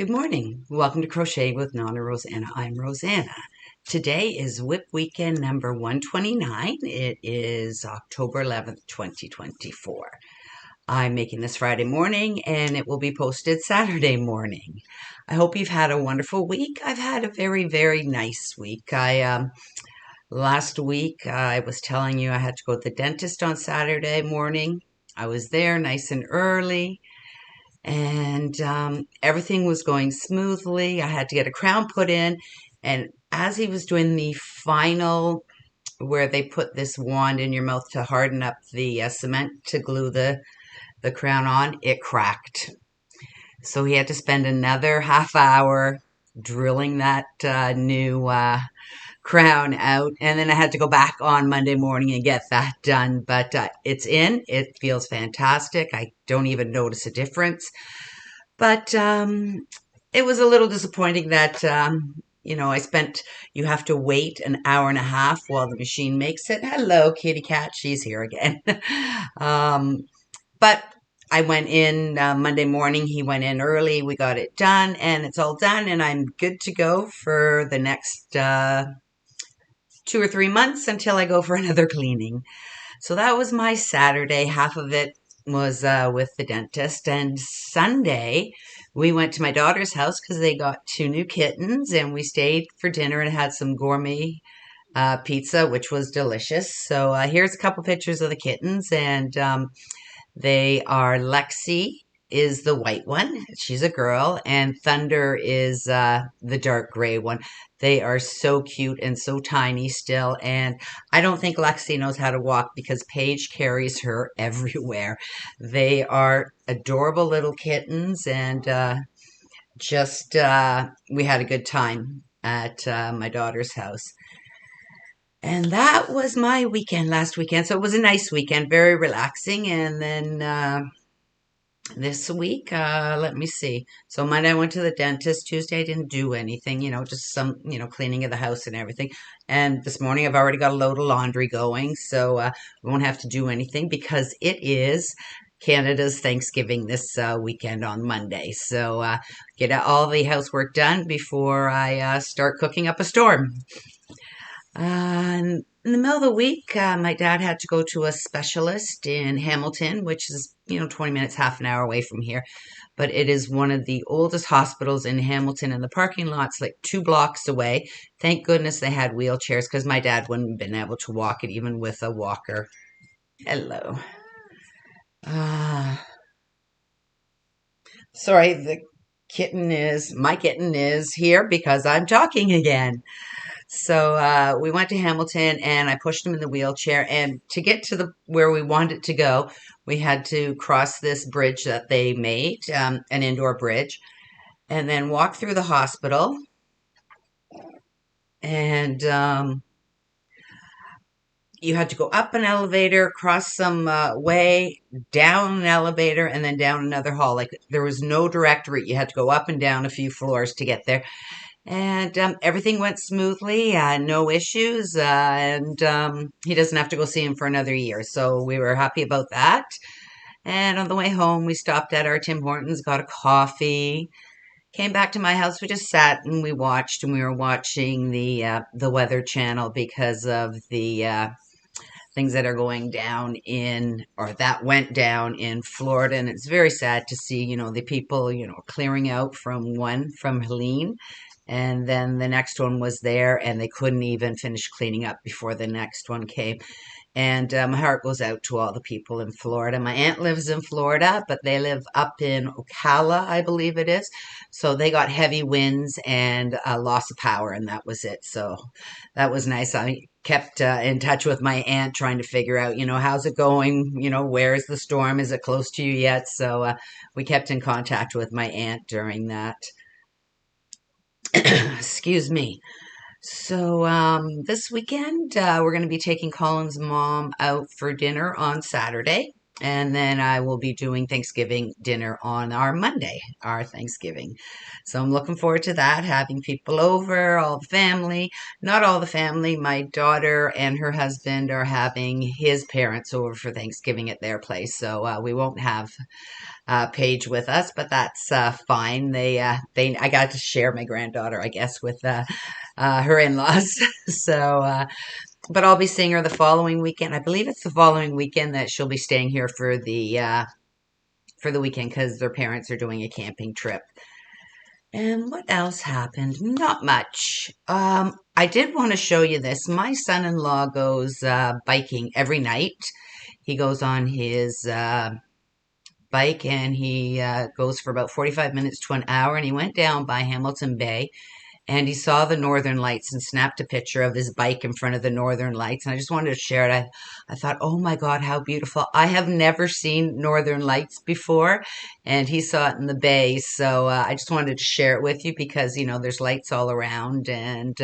Good morning. Welcome to Crochet with Nonna Rosanna. I'm Rosanna. Today is WIP weekend number 129. It is October 11th, 2024. I'm making this Friday morning and it will be posted Saturday morning. I hope you've had a wonderful week. I've had a very nice week. Last week I was telling you I had to go to the dentist on Saturday morning. I was there nice and early. And everything was going smoothly. I had to get a crown put in, and as he was doing the final, where they put this wand in your mouth to harden up the cement to glue the crown on, it cracked. So he had to spend another half hour drilling that new crown out, and then I had to go back on Monday morning and get that done. But it's in. It feels fantastic. I don't even notice a difference. But it was a little disappointing that you have to wait an hour and a half while the machine makes it. Hello, kitty cat. She's here again. But I went in Monday morning. He went in early. We got it done, and it's all done, and I'm good to go for the next 2 or 3 months until I go for another cleaning. So that was my Saturday. Half of it was with the dentist. And Sunday, we went to my daughter's house because they got 2 new kittens, and we stayed for dinner and had some gourmet pizza, which was delicious. So here's a couple pictures of the kittens, and they are Lexi is the white one. She's a girl, and Thunder is the dark gray one. They are so cute and so tiny still, and I don't think Lexi knows how to walk because Paige carries her everywhere. They are adorable little kittens, and we had a good time at my daughter's house. And that was my weekend last weekend. So it was a nice weekend, very relaxing. And then this week, let me see. So Monday I went to the dentist. Tuesday I didn't do anything, just some, cleaning of the house and everything. And this morning I've already got a load of laundry going, so we won't have to do anything because it is Canada's Thanksgiving this weekend on Monday. So get all the housework done before I start cooking up a storm. In the middle of the week, my dad had to go to a specialist in Hamilton, which is, 20 minutes, half an hour away from here. But it is one of the oldest hospitals in Hamilton, and the parking lot's like 2 blocks away. Thank goodness they had wheelchairs because my dad wouldn't have been able to walk it even with a walker. Hello. Sorry, my kitten is here because I'm talking again. So we went to Hamilton, and I pushed him in the wheelchair. And to get to where we wanted to go, we had to cross this bridge that they made, an indoor bridge, and then walk through the hospital. And you had to go up an elevator, cross some way, down an elevator, and then down another hall. Like there was no direct route. You had to go up and down a few floors to get there. And everything went smoothly, no issues, and he doesn't have to go see him for another year. So we were happy about that. And on the way home, we stopped at our Tim Hortons, got a coffee, came back to my house. We just sat and we watched, and we were watching the Weather Channel because of the things that are going down or that went down in Florida. And it's very sad to see, the people, clearing out from Helene. And then the next one was there, and they couldn't even finish cleaning up before the next one came. And my heart goes out to all the people in Florida. My aunt lives in Florida, but they live up in Ocala, I believe it is. So they got heavy winds and loss of power, and that was it. So that was nice. I kept in touch with my aunt trying to figure out, how's it going? Where's the storm? Is it close to you yet? So we kept in contact with my aunt during that. Excuse me. So this weekend, we're going to be taking Colin's mom out for dinner on Saturday. And then I will be doing Thanksgiving dinner on our Monday, our Thanksgiving. So I'm looking forward to that, having people over, all the family. Not all the family. My daughter and her husband are having his parents over for Thanksgiving at their place. So we won't have Paige with us, but that's fine. I got to share my granddaughter, I guess, with her in-laws. So but I'll be seeing her the following weekend. I believe it's the following weekend that she'll be staying here for the weekend because their parents are doing a camping trip. And what else happened? Not much. I did want to show you this. My son-in-law goes biking every night. He goes on his bike and he goes for about 45 minutes to an hour. And he went down by Hamilton Bay and he saw the northern lights and snapped a picture of his bike in front of the northern lights. And I just wanted to share it. I thought, oh my God, how beautiful. I have never seen northern lights before. And he saw it in the bay. So I just wanted to share it with you because, you know, there's lights all around and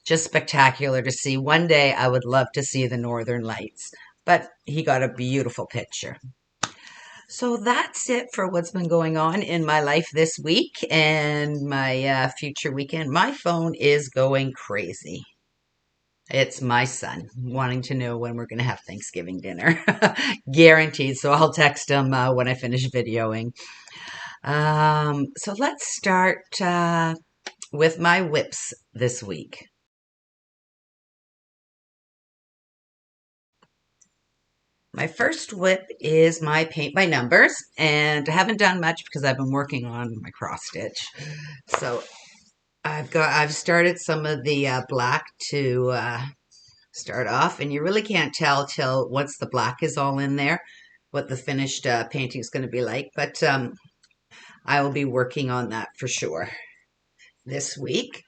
just spectacular to see. One day I would love to see the northern lights. But he got a beautiful picture. So that's it for what's been going on in my life this week and my future weekend. My phone is going crazy. It's my son wanting to know when we're going to have Thanksgiving dinner. Guaranteed. So I'll text him when I finish videoing. So let's start with my WIPs this week. My first WIP is my paint by numbers, and I haven't done much because I've been working on my cross stitch. So I've started some of the black to start off, and you really can't tell till once the black is all in there what the finished painting is going to be like. But I will be working on that for sure this week.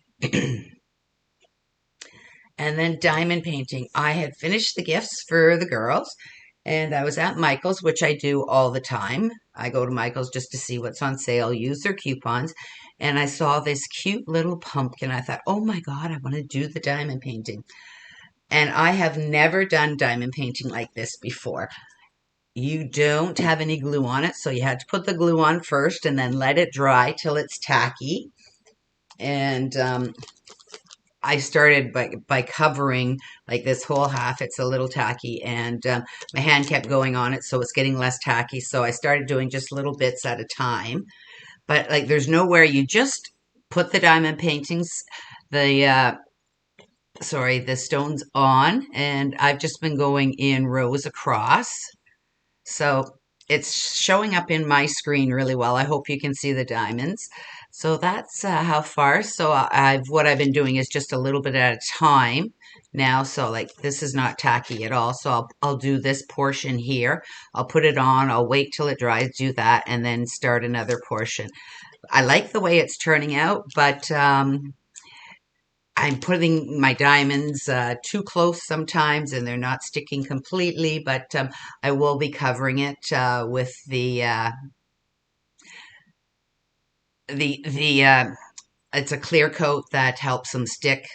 And then diamond painting. I had finished the gifts for the girls, and I was at Michael's, which I do all the time. I go to Michael's just to see what's on sale, use their coupons, and I saw this cute little pumpkin. I thought, oh my God, I want to do the diamond painting. And I have never done diamond painting like this before. You don't have any glue on it, so you had to put the glue on first and then let it dry till it's tacky. And I started by covering like this whole half. It's a little tacky, and my hand kept going on it, so it's getting less tacky. So I started doing just little bits at a time. But like, there's nowhere you just put the diamond paintings, the the stones on, and I've just been going in rows across. So it's showing up in my screen really well. I hope you can see the diamonds. So that's how far. So what I've been doing is just a little bit at a time now. So like this is not tacky at all. So I'll do this portion here. I'll put it on. I'll wait till it dries, do that, and then start another portion. I like the way it's turning out, but I'm putting my diamonds too close sometimes, and they're not sticking completely, but I will be covering it with the it's a clear coat that helps them stick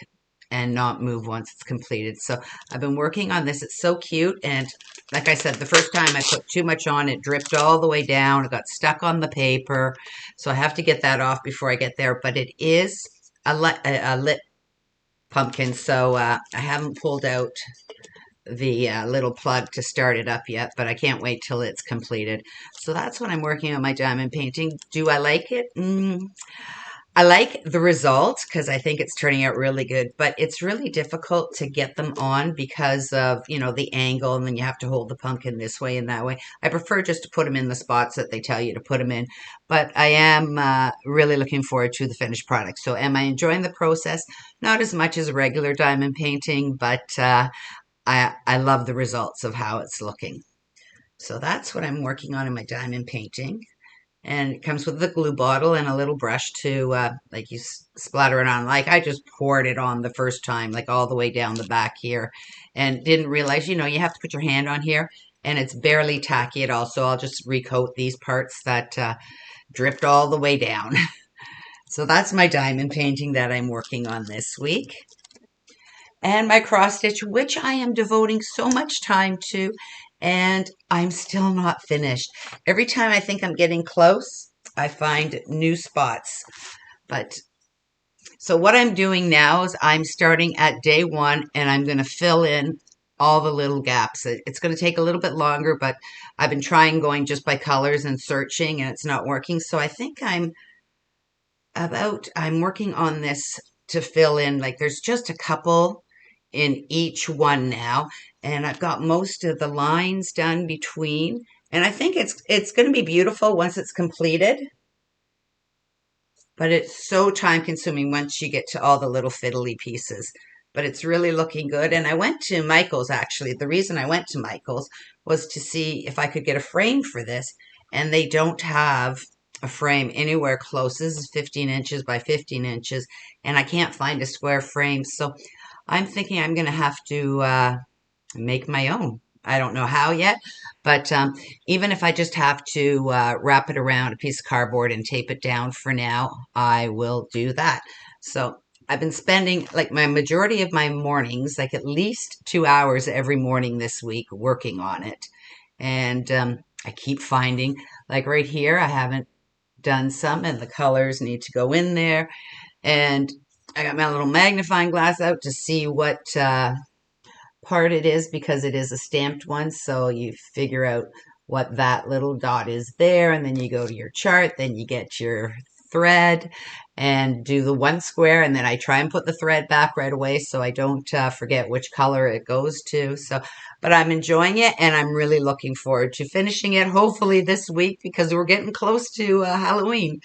and not move once it's completed. So I've been working on this. It's so cute, and like I said, the first time I put too much on, it dripped all the way down. It got stuck on the paper, so I have to get that off before I get there. But it is a lit pumpkin, so I haven't pulled out the little plug to start it up yet, but I can't wait till it's completed. So that's what I'm working on my diamond painting. Do I like it? I like the results because I think it's turning out really good, but it's really difficult to get them on because of, you know, the angle, and then you have to hold the pumpkin this way and that way. I prefer just to put them in the spots that they tell you to put them in, but I am really looking forward to the finished product. So am I enjoying the process? Not as much as a regular diamond painting, but I love the results of how it's looking. So that's what I'm working on in my diamond painting. And it comes with the glue bottle and a little brush to, like you splatter it on. Like I just poured it on the first time, like all the way down the back here. And didn't realize, you know, you have to put your hand on here. And it's barely tacky at all. So I'll just recoat these parts that dripped all the way down. So that's my diamond painting that I'm working on this week. And my cross stitch, which I am devoting so much time to. and I'm still not finished. Every time I think I'm getting close, I find new spots. But so what I'm doing now is I'm starting at day one and I'm going to fill in all the little gaps. It's going to take a little bit longer, but I've been trying going just by colors and searching and it's not working. So I think I'm working on this to fill in, like there's just a couple in each one now, and I've got most of the lines done between, and I think it's going to be beautiful once it's completed, but it's so time consuming once you get to all the little fiddly pieces. But it's really looking good. And I went to Michael's, actually. The reason I went to Michael's was to see if I could get a frame for this. And they don't have a frame anywhere close. This is 15 inches by 15 inches. And I can't find a square frame. So I'm thinking I'm going to have to make my own. I don't know how yet, but even if I just have to wrap it around a piece of cardboard and tape it down for now, I will do that. So I've been spending like my majority of my mornings, like at least 2 hours every morning this week, working on it. And I keep finding, like right here, I haven't done some, and the colors need to go in there. And I got my little magnifying glass out to see what part it is because it is a stamped one. So you figure out what that little dot is there, and then you go to your chart, then you get your thread and do the one square, and then I try and put the thread back right away so I don't forget which color it goes to. So, but I'm enjoying it and I'm really looking forward to finishing it hopefully this week because we're getting close to Halloween.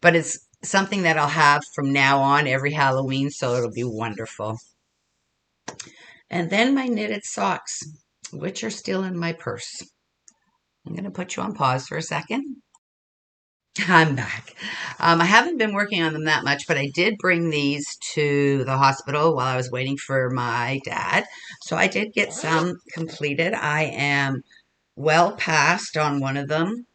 But it's something that I'll have from now on every Halloween, so it'll be wonderful. And then my knitted socks, which are still in my purse. I'm going to put you on pause for a second. I'm back. I haven't been working on them that much, but I did bring these to the hospital while I was waiting for my dad. So I did get some completed. I am well past on one of them,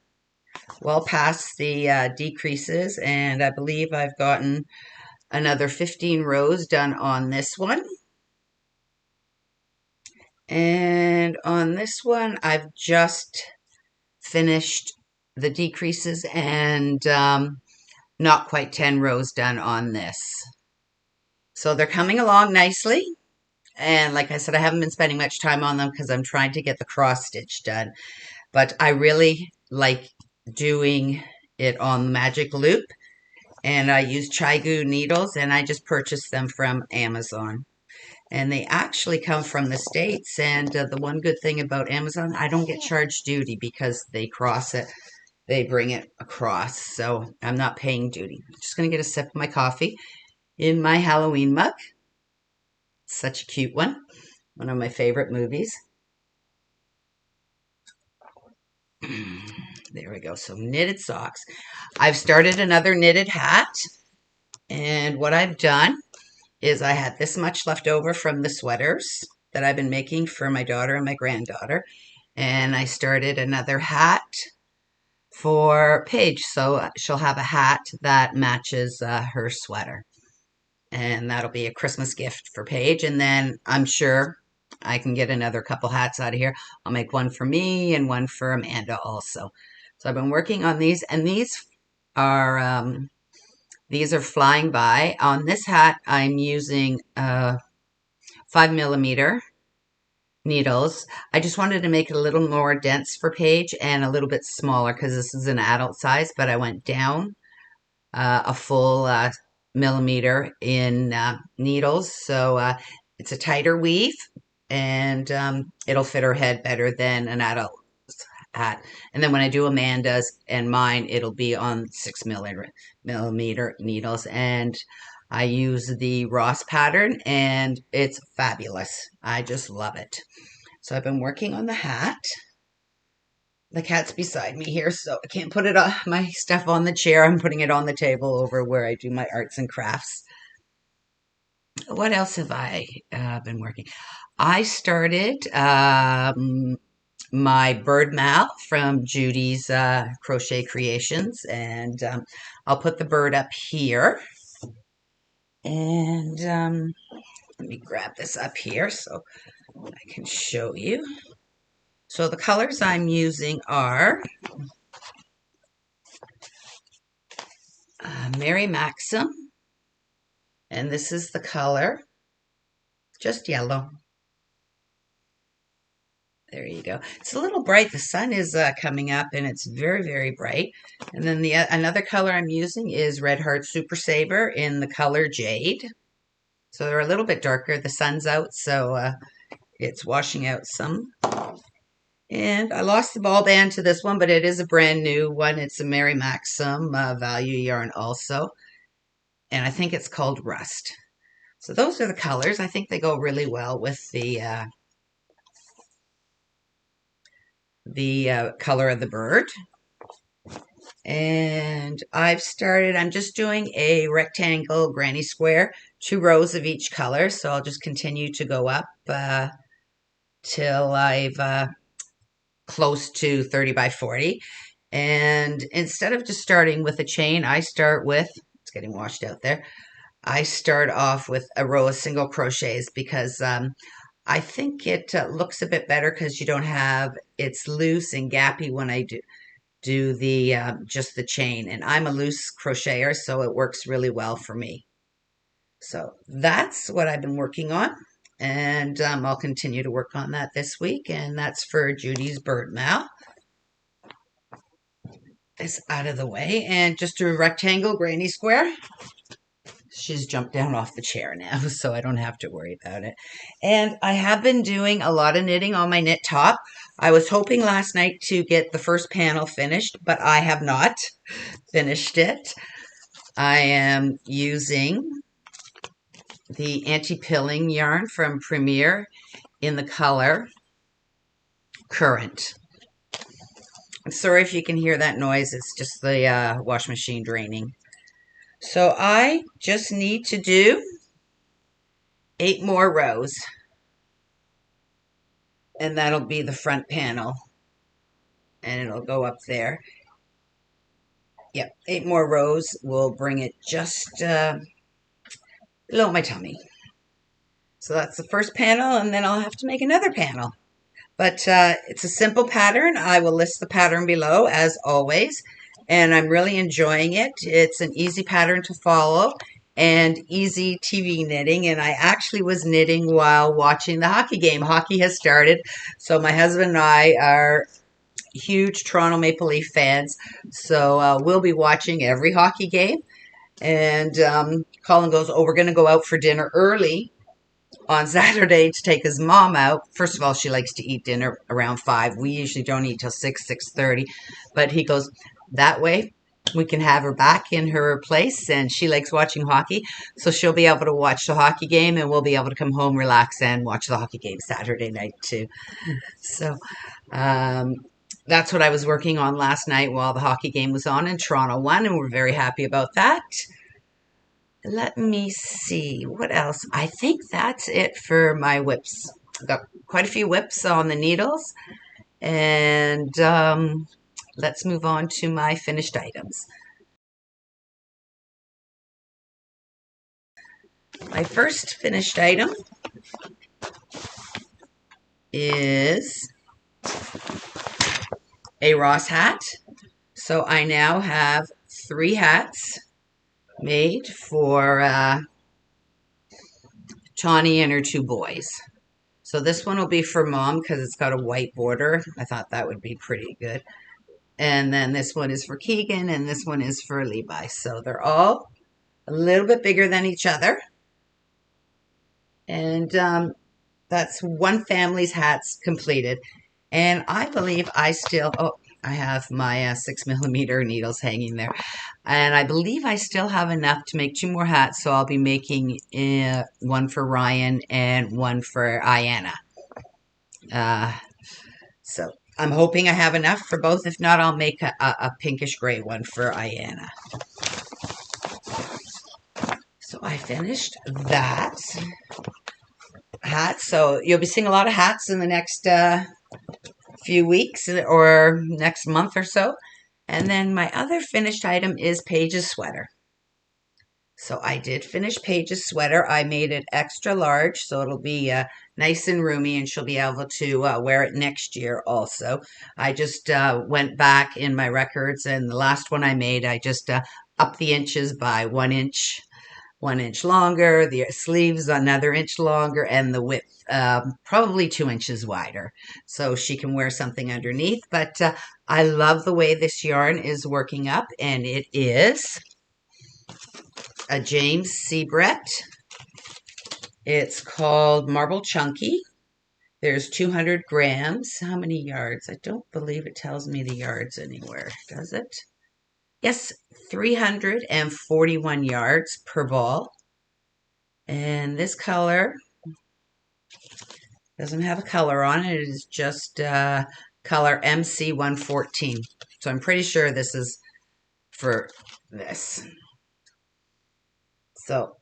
well past the decreases, and I believe I've gotten another 15 rows done on this one. And on this one, I've just finished the decreases and not quite 10 rows done on this. So they're coming along nicely. And like I said, I haven't been spending much time on them because I'm trying to get the cross stitch done. But I really like doing it on magic loop. And I use Chaigu needles and I just purchased them from Amazon. And they actually come from the States. And the one good thing about Amazon, I don't get charged duty because they cross it. They bring it across. So I'm not paying duty. I'm just going to get a sip of my coffee in my Halloween mug. Such a cute one. One of my favorite movies. There we go. So knitted socks. I've started another knitted hat. And what I've done is I had this much left over from the sweaters that I've been making for my daughter and my granddaughter. And I started another hat for Paige. So she'll have a hat that matches her sweater. And that'll be a Christmas gift for Paige. And then I'm sure I can get another couple hats out of here. I'll make one for me and one for Amanda also. So I've been working on these, and are these are flying by. On this hat, I'm using 5mm needles. I just wanted to make it a little more dense for Paige and a little bit smaller because this is an adult size, but I went down a full millimeter in needles. So it's a tighter weave and it'll fit her head better than an adult hat. And then when I do Amanda's and mine, it'll be on 6mm needles. And I use the Ross pattern and it's fabulous. I just love it. So I've been working on the hat. The cat's beside me here, so I can't put my stuff on the chair. I'm putting it on the table over where I do my arts and crafts. What else have I been working? I started my bird mal from Judy's Crochet Creations, and I'll put the bird up here. And let me grab this up here so I can show you. So the colors I'm using are Mary Maxim, and this is the color, just yellow. There you go. It's a little bright. The sun is coming up, and it's very, very bright. And then the another color I'm using is Red Heart Super Saver in the color Jade. So they're a little bit darker. The sun's out, so it's washing out some. And I lost the ball band to this one, but it is a brand new one. It's a Mary Maxim value yarn also. And I think it's called Rust. So those are the colors. I think they go really well with the color of the bird. And I'm just doing a rectangle granny square, 2 rows of each color. So I'll just continue to go up till I've close to 30 by 40. And instead of just starting with a chain, I start with, it's getting washed out there, I start off with a row of single crochets because I think it looks a bit better because you don't have, it's loose and gappy when I do the just the chain. And I'm a loose crocheter, so it works really well for me. So that's what I've been working on. And I'll continue to work on that this week. And that's for Judy's bird mal. It's out of the way. And just do a rectangle granny square. She's jumped down off the chair now, so I don't have to worry about it. And I have been doing a lot of knitting on my knit top. I was hoping last night to get the first panel finished, but I have not finished it. I am using the anti-pilling yarn from Premier in the color Current. I'm sorry if you can hear that noise. It's just the wash machine draining. So I just need to do 8 more rows. And that'll be the front panel. And it'll go up there. Yep, 8 more rows will bring it just below my tummy. So that's the first panel, and then I'll have to make another panel. But it's a simple pattern. I will list the pattern below, as always. And I'm really enjoying it. It's an easy pattern to follow and easy TV knitting. And I actually was knitting while watching the hockey game. Hockey has started. So my husband and I are huge Toronto Maple Leaf fans. So we'll be watching every hockey game. And Colin goes, oh, we're going to go out for dinner early on Saturday to take his mom out. First of all, she likes to eat dinner around 5. We usually don't eat till 6, 6:30. But he goes, that way we can have her back in her place, and she likes watching hockey. So she'll be able to watch the hockey game, and we'll be able to come home, relax, and watch the hockey game Saturday night too. So that's what I was working on last night while the hockey game was on, and Toronto won, and we're very happy about that. Let me see, what else? I think that's it for my WIPs. I've got quite a few WIPs on the needles. And let's move on to my finished items. My first finished item is a Ross hat. So I now have 3 hats made for Tawny and her 2 boys. So this one will be for Mom because it's got a white border. I thought that would be pretty good. And then this one is for Keegan, and this one is for Levi. So they're all a little bit bigger than each other. And that's one family's hats completed. And I believe I still, I have my 6mm needles hanging there. And I believe I still have enough to make 2 more hats. So I'll be making one for Ryan and one for Ayanna. So I'm hoping I have enough for both. If not, I'll make a pinkish gray one for Ayanna. So I finished that hat. So you'll be seeing a lot of hats in the next few weeks or next month or so. And then my other finished item is Paige's sweater. So I did finish Paige's sweater. I made it extra large, so it'll be nice and roomy, and she'll be able to wear it next year also. I just went back in my records, and the last one I made, I just upped the inches by 1 inch, 1 inch longer, the sleeves another inch longer, and the width probably 2 inches wider. So she can wear something underneath. But I love the way this yarn is working up, and it is a James Seabrett. It's called Marble Chunky. There's 200 grams. How many yards? I don't believe it tells me the yards anywhere, does it? Yes, 341 yards per ball. And this color doesn't have a color on it. It is just color MC114. So I'm pretty sure this is for this. So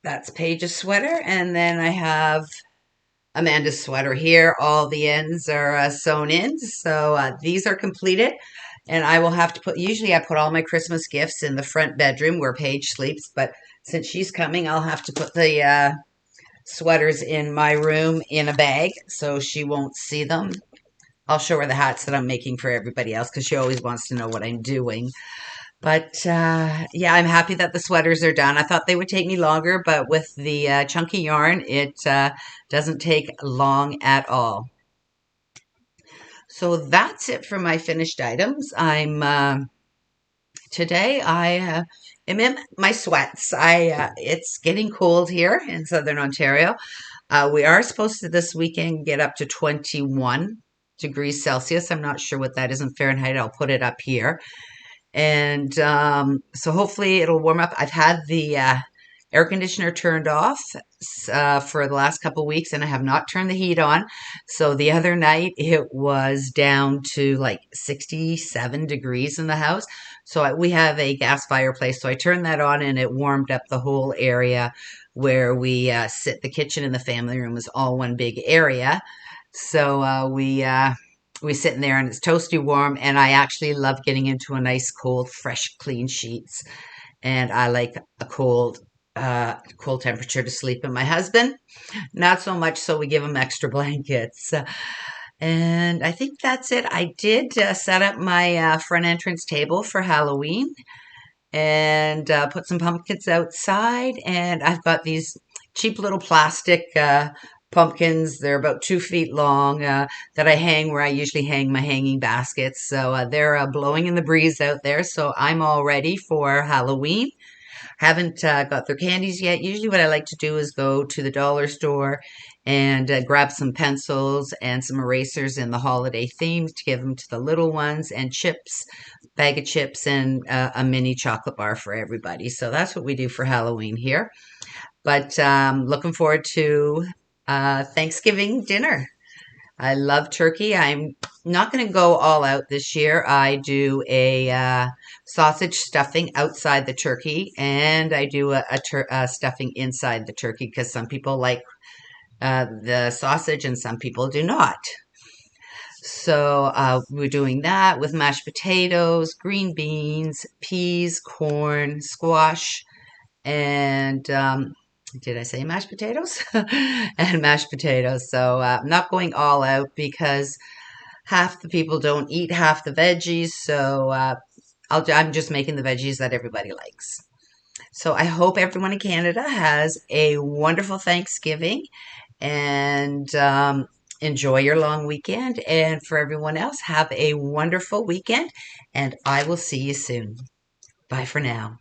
that's Paige's sweater. And then I have Amanda's sweater here. All the ends are sewn in. So these are completed. And I will have to put, usually I put all my Christmas gifts in the front bedroom where Paige sleeps. But since she's coming, I'll have to put the sweaters in my room in a bag so she won't see them. I'll show her the hats that I'm making for everybody else because she always wants to know what I'm doing. But yeah, I'm happy that the sweaters are done. I thought they would take me longer, but with the chunky yarn, it doesn't take long at all. So that's it for my finished items. Today I am in my sweats. It's getting cold here in Southern Ontario. We are supposed to this weekend get up to 21 degrees Celsius. I'm not sure what that is in Fahrenheit. I'll put it up here. And so hopefully it'll warm up. I've had the air conditioner turned off for the last couple weeks, and I have not turned the heat on. So the other night it was down to like 67 degrees in the house. So we have a gas fireplace. So I turned that on, and it warmed up the whole area where we sit. The kitchen and the family room is all one big area. So we sit in there, and it's toasty warm, and I actually love getting into a nice cold fresh clean sheets, and I like a cold temperature to sleep in. My husband not so much, so we give him extra blankets. And I think that's it. I did set up my front entrance table for Halloween, and put some pumpkins outside, and I've got these cheap little plastic pumpkins. They're about 2 feet long, that I hang where I usually hang my hanging baskets. So they're blowing in the breeze out there. So I'm all ready for Halloween. Haven't got their candies yet. Usually what I like to do is go to the dollar store and grab some pencils and some erasers in the holiday themes to give them to the little ones, and chips, bag of chips, and a mini chocolate bar for everybody. So that's what we do for Halloween here. But looking forward to Thanksgiving dinner. I love turkey. I'm not going to go all out this year. I do a sausage stuffing outside the turkey, and I do a stuffing inside the turkey because some people like the sausage and some people do not. So we're doing that with mashed potatoes, green beans, peas, corn, squash, and did I say mashed potatoes? And mashed potatoes. So I'm not going all out because half the people don't eat half the veggies. So I'm just making the veggies that everybody likes. So I hope everyone in Canada has a wonderful Thanksgiving, and enjoy your long weekend. And for everyone else, have a wonderful weekend, and I will see you soon. Bye for now.